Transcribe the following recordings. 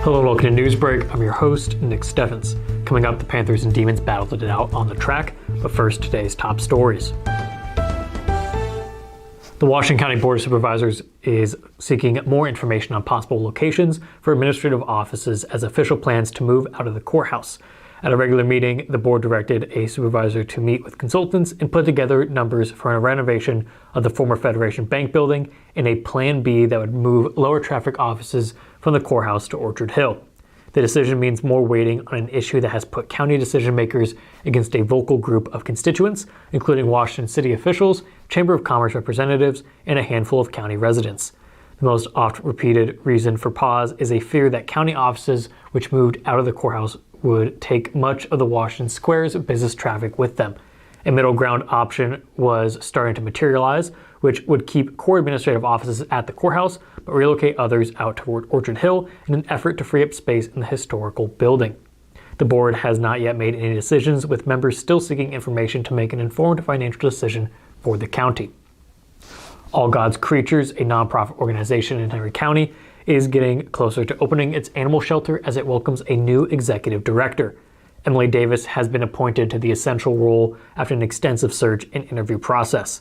Hello, welcome to Newsbreak. I'm your host, Nick Steffens. Coming up, the Panthers and Demons battled it out on the track, but first, today's top stories. The Washington County Board of Supervisors is seeking more information on possible locations for administrative offices as official plans to move out of the courthouse. At a regular meeting, the board directed a supervisor to meet with consultants and put together numbers for a renovation of the former Federation Bank building and a Plan B that would move lower traffic offices from the courthouse to Orchard Hill. The decision means more weighting on an issue that has put county decision makers against a vocal group of constituents, including Washington city officials, Chamber of Commerce representatives, and a handful of county residents. The most oft-repeated reason for pause is a fear that county offices which moved out of the courthouse would take much of the Washington Square's business traffic with them. A middle ground option was starting to materialize, which would keep core administrative offices at the courthouse, but relocate others out toward Orchard Hill in an effort to free up space in the historical building. The board has not yet made any decisions, with members still seeking information to make an informed financial decision for the county. All God's Creatures, a nonprofit organization in Henry County, is getting closer to opening its animal shelter as it welcomes a new executive director. Emily Davis has been appointed to the essential role after an extensive search and interview process.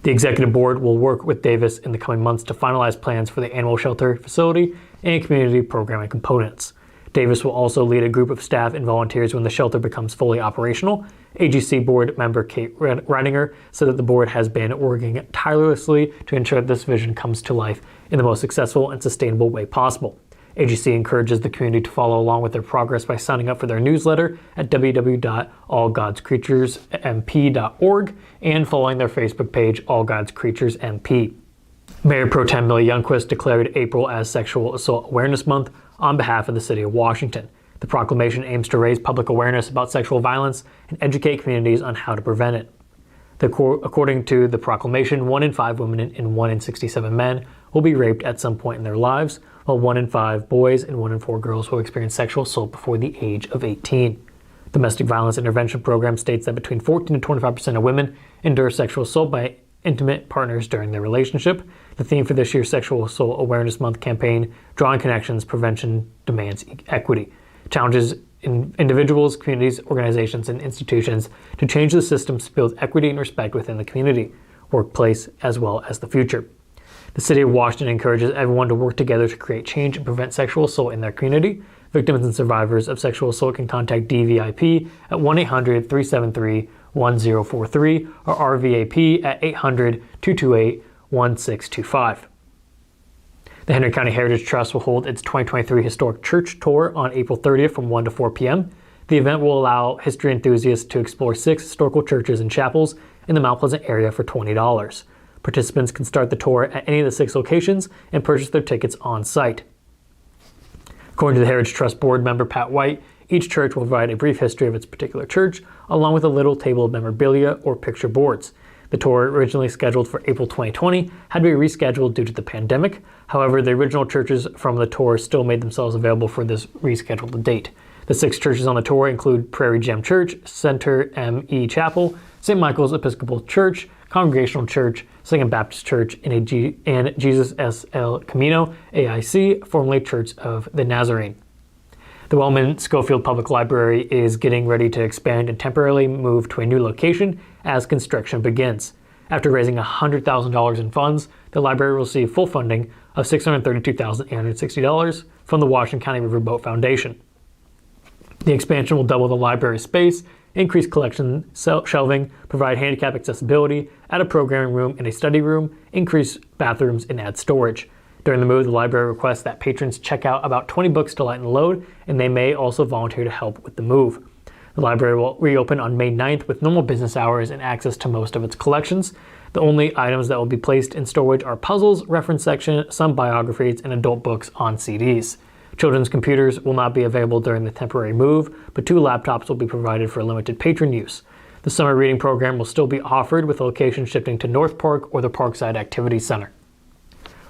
The executive board will work with Davis in the coming months to finalize plans for the animal shelter facility and community programming components. Davis will also lead a group of staff and volunteers when the shelter becomes fully operational. AGC board member Kate Reidinger said that the board has been working tirelessly to ensure that this vision comes to life in the most successful and sustainable way possible. AGC encourages the community to follow along with their progress by signing up for their newsletter at www.allgodscreaturesmp.org and following their Facebook page, All God's Creatures MP. Mayor Pro Tem Millie Youngquist declared April as Sexual Assault Awareness Month on behalf of the City of Washington. The proclamation aims to raise public awareness about sexual violence and educate communities on how to prevent it. According to the proclamation, 1 in 5 women and 1 in 67 men will be raped at some point in their lives, while 1 in 5 boys and 1 in 4 girls will experience sexual assault before the age of 18. Domestic Violence Intervention Program states that between 14 and 25% of women endure sexual assault by intimate partners during their relationship. The theme for this year's Sexual Assault Awareness Month campaign, Drawing Connections, Prevention Demands Equity, challenges individuals, communities, organizations, and institutions to change the systems to build equity and respect within the community, workplace, as well as the future. The City of Washington encourages everyone to work together to create change and prevent sexual assault in their community. Victims and survivors of sexual assault can contact DVIP at 1-800-373-1043 or RVAP at 800-228-1625. The Henry County Heritage Trust will hold its 2023 Historic Church Tour on April 30th from 1 to 4 p.m. The event will allow history enthusiasts to explore 6 historical churches and chapels in the Mount Pleasant area for $20. Participants can start the tour at any of the 6 locations and purchase their tickets on site. According to the Heritage Trust board member Pat White, each church will provide a brief history of its particular church, along with a little table of memorabilia or picture boards. The tour, originally scheduled for April 2020, had to be rescheduled due to the pandemic. However, the original churches from the tour still made themselves available for this rescheduled date. The 6 churches on the tour include Prairie Gem Church, Center M.E. Chapel, St. Michael's Episcopal Church, Congregational Church, Second Baptist Church, and Jesus S. El Camino, AIC, formerly Church of the Nazarene. The Wellman Schofield Public Library is getting ready to expand and temporarily move to a new location as construction begins. After raising $100,000 in funds, the library will receive full funding of $632,860 from the Washington County Riverboat Foundation. The expansion will double the library space, increase collection shelving, provide handicap accessibility, add a programming room and a study room, increase bathrooms, and add storage. During the move, the library requests that patrons check out about 20 books to lighten the load, and they may also volunteer to help with the move. The library will reopen on May 9th with normal business hours and access to most of its collections. The only items that will be placed in storage are puzzles, reference section, some biographies, and adult books on CDs. Children's computers will not be available during the temporary move, but 2 laptops will be provided for limited patron use. The summer reading program will still be offered, with locations shifting to North Park or the Parkside Activity Center.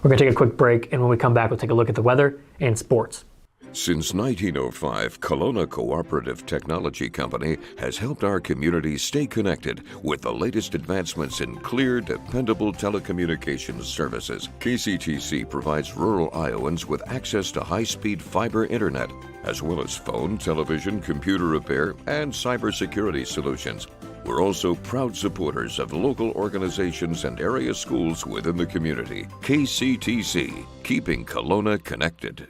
We're going to take a quick break, and when we come back, we'll take a look at the weather and sports. Since 1905, Kelowna Cooperative Technology Company has helped our community stay connected with the latest advancements in clear, dependable telecommunications services. KCTC provides rural Iowans with access to high-speed fiber internet, as well as phone, television, computer repair, and cybersecurity solutions. We're also proud supporters of local organizations and area schools within the community. KCTC, keeping Kelowna connected.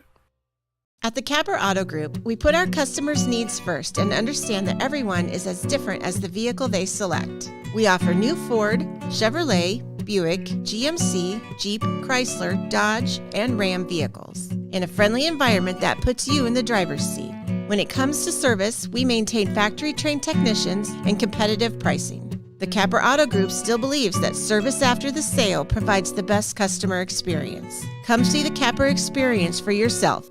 At the Capper Auto Group, we put our customers' needs first and understand that everyone is as different as the vehicle they select. We offer new Ford, Chevrolet, Buick, GMC, Jeep, Chrysler, Dodge, and Ram vehicles in a friendly environment that puts you in the driver's seat. When it comes to service, we maintain factory-trained technicians and competitive pricing. The Capper Auto Group still believes that service after the sale provides the best customer experience. Come see the Capper experience for yourself.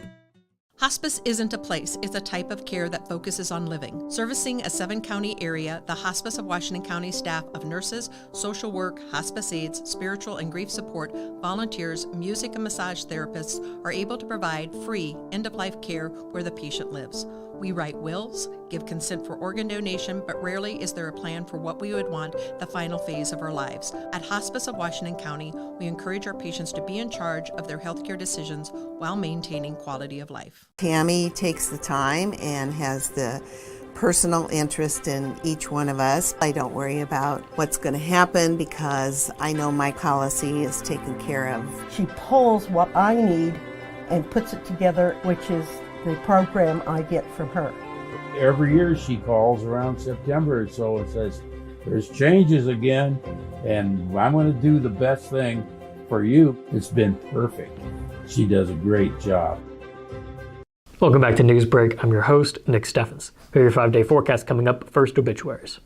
Hospice isn't a place, it's a type of care that focuses on living. Servicing a 7-county area, the Hospice of Washington County staff of nurses, social work, hospice aides, spiritual and grief support, volunteers, music and massage therapists are able to provide free end-of-life care where the patient lives. We write wills, give consent for organ donation, but rarely is there a plan for what we would want the final phase of our lives. At Hospice of Washington County, we encourage our patients to be in charge of their healthcare decisions while maintaining quality of life. Tammy takes the time and has the personal interest in each one of us. I don't worry about what's going to happen because I know my policy is taken care of. She pulls what I need and puts it together, which is the program I get from her. Every year she calls around September or so and says, there's changes again, and I'm going to do the best thing for you. It's been perfect. She does a great job. Welcome back to Newsbreak. I'm your host, Nick Steffens. Here are your 5-day forecast coming up. First, obituaries.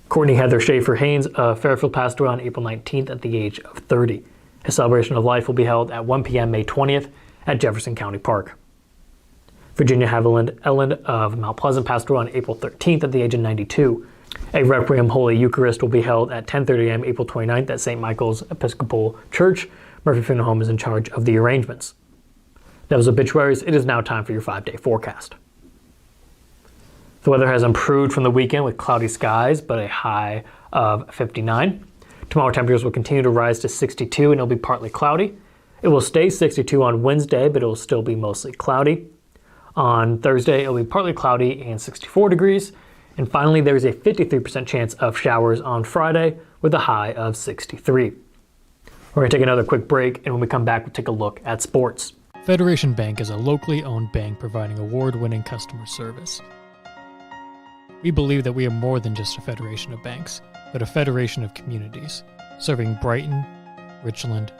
Courtney Heather Schaefer Haynes of Fairfield passed away on April 19th at the age of 30. His celebration of life will be held at 1 p.m. May 20th at Jefferson County Park. Virginia Haviland Elland of Mount Pleasant passed away on April 13th at the age of 92. A Requiem Holy Eucharist will be held at 10:30 a.m. April 29th at St. Michael's Episcopal Church. Murphy Funeral Home is in charge of the arrangements. That was obituaries. It is now time for your 5-day forecast. The weather has improved from the weekend with cloudy skies, but a high of 59. Tomorrow temperatures will continue to rise to 62 and it'll be partly cloudy. It will stay 62 on Wednesday, but it will still be mostly cloudy. On Thursday, it will be partly cloudy and 64 degrees. And finally, there's a 53% chance of showers on Friday with a high of 63. We're going to take another quick break, and when we come back, we'll take a look at sports. Federation Bank is a locally owned bank providing award-winning customer service. We believe that we are more than just a federation of banks, but a federation of communities, serving Brighton, Richland,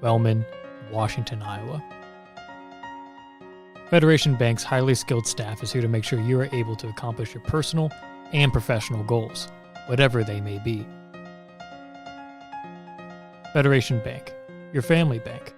Wellman, and Washington, Iowa. Federation Bank's highly skilled staff is here to make sure you are able to accomplish your personal and professional goals, whatever they may be. Federation Bank, your family bank.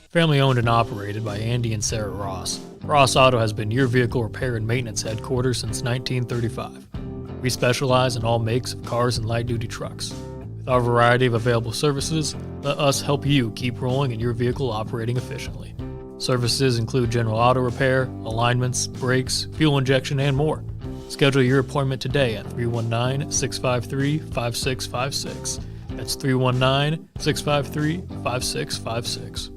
Family owned and operated by Andy and Sarah Ross, Ross Auto has been your vehicle repair and maintenance headquarters since 1935. We specialize in all makes of cars and light-duty trucks. With our variety of available services, let us help you keep rolling and your vehicle operating efficiently. Services include general auto repair, alignments, brakes, fuel injection, and more. Schedule your appointment today at 319-653-5656. That's 319-653-5656.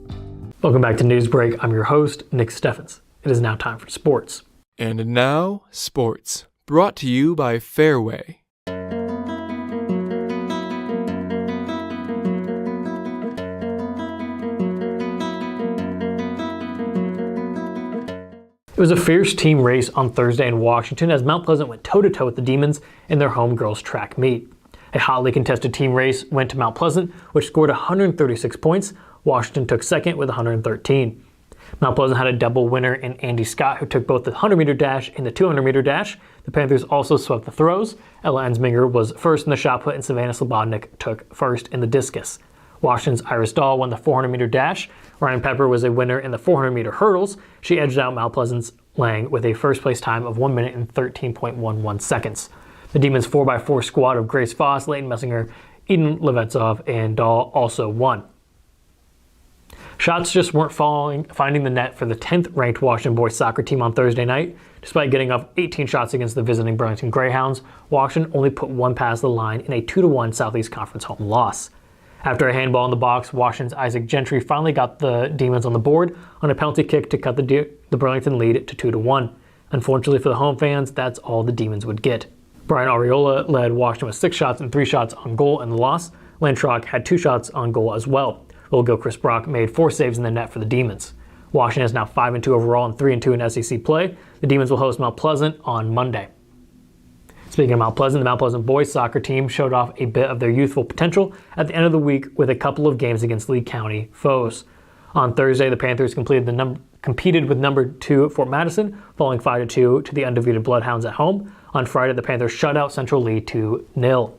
Welcome back to Newsbreak. I'm your host, Nick Steffens. It is now time for sports. And now, sports. Brought to you by Fairway. It was a fierce team race on Thursday in Washington as Mount Pleasant went toe-to-toe with the Demons in their home girls track meet. A hotly contested team race went to Mount Pleasant, which scored 136 points, Washington took second with 113. Mount Pleasant had a double winner in Andy Scott, who took both the 100-meter dash and the 200-meter dash. The Panthers also swept the throws. Ella Ensminger was first in the shot put, and Savannah Slobodnik took first in the discus. Washington's Iris Dahl won the 400-meter dash. Ryan Pepper was a winner in the 400-meter hurdles. She edged out Mount Pleasant's Lang with a first-place time of 1 minute and 13.11 seconds. The Demons 4x4 squad of Grace Foss, Leighton Messinger, Eden Levetsov, and Dahl also won. Shots just weren't finding the net for the 10th ranked Washington boys soccer team on Thursday night. Despite getting up 18 shots against the visiting Burlington Greyhounds, Washington only put one past the line in a 2-1 Southeast Conference home loss. After a handball in the box, Washington's Isaac Gentry finally got the Demons on the board on a penalty kick to cut the Burlington lead to 2-1. Unfortunately for the home fans, that's all the Demons would get. Brian Ariola led Washington with 6 shots and 3 shots on goal in the loss. Lantrock had 2 shots on goal as well. Little Chris Brock made 4 saves in the net for the Demons. Washington is now 5-2 overall and 3-2 in SEC play. The Demons will host Mount Pleasant on Monday. Speaking of Mount Pleasant, the Mount Pleasant boys soccer team showed off a bit of their youthful potential at the end of the week with a couple of games against Lee County foes. On Thursday, the Panthers competed with number 2 Fort Madison, falling 5-2 to the undefeated Bloodhounds at home. On Friday, the Panthers shut out Central Lee 2-0.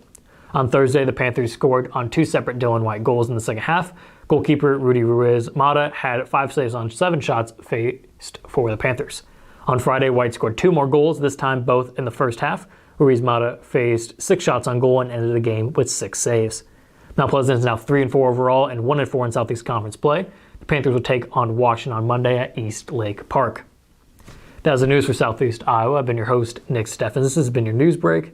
On Thursday, the Panthers scored on 2 separate Dylan White goals in the second half. Goalkeeper Rudy Ruiz Mata had 5 saves on 7 shots faced for the Panthers. On Friday, White scored 2 more goals, this time both in the first half. Ruiz Mata faced 6 shots on goal and ended the game with 6 saves. Mount Pleasant is now 3-4 overall and 1-4 in Southeast Conference play. The Panthers will take on Washington on Monday at East Lake Park. That was the news for Southeast Iowa. I've been your host, Nick Steffens. This has been your news break.